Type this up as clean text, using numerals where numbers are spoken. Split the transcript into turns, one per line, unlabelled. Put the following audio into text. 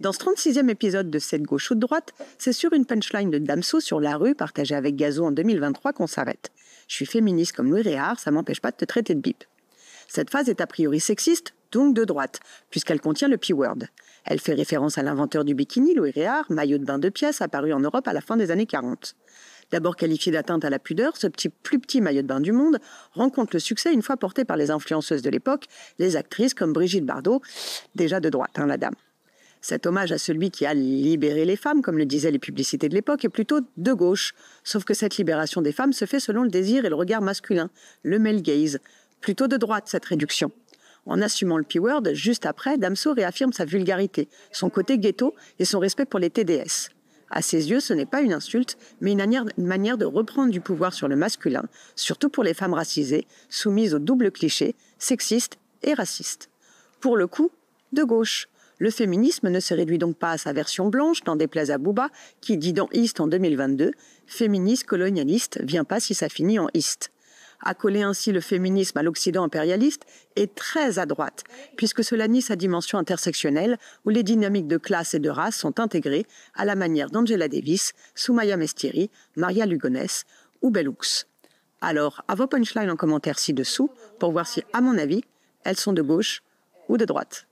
Dans ce 36e épisode de Cette gauche ou de droite, c'est sur une punchline de Damso sur la rue partagée avec Gazo en 2023 qu'on s'arrête. Je suis féministe comme Louis Réard, ça m'empêche pas de te traiter de bip. Cette phrase est a priori sexiste, donc de droite, puisqu'elle contient le P-word. Elle fait référence à l'inventeur du bikini, Louis Réard, maillot de bain de pièces apparu en Europe à la fin des années 40. D'abord qualifié d'atteinte à la pudeur, ce plus petit maillot de bain du monde rencontre le succès une fois porté par les influenceuses de l'époque, les actrices comme Brigitte Bardot, déjà de droite, la dame. Cet hommage à celui qui a libéré les femmes, comme le disaient les publicités de l'époque, est plutôt de gauche. Sauf que cette libération des femmes se fait selon le désir et le regard masculin, le male gaze. Plutôt de droite, cette réduction. En assumant le P-word, juste après, Damso réaffirme sa vulgarité, son côté ghetto et son respect pour les TDS. À ses yeux, ce n'est pas une insulte, mais une manière de reprendre du pouvoir sur le masculin, surtout pour les femmes racisées, soumises au double cliché, sexiste et raciste. Pour le coup, de gauche. Le féminisme ne se réduit donc pas à sa version blanche, n'en déplaise à Booba, qui dit dans East en 2022 « Féministe colonialiste, viens pas si ça finit en East ». Accoler ainsi le féminisme à l'Occident impérialiste est très à droite, puisque cela nie sa dimension intersectionnelle, où les dynamiques de classe et de race sont intégrées à la manière d'Angela Davis, Soumaya Mestiri, Maria Lugones ou Bell Hooks. Alors, à vos punchlines en commentaire ci-dessous, pour voir si, à mon avis, elles sont de gauche ou de droite.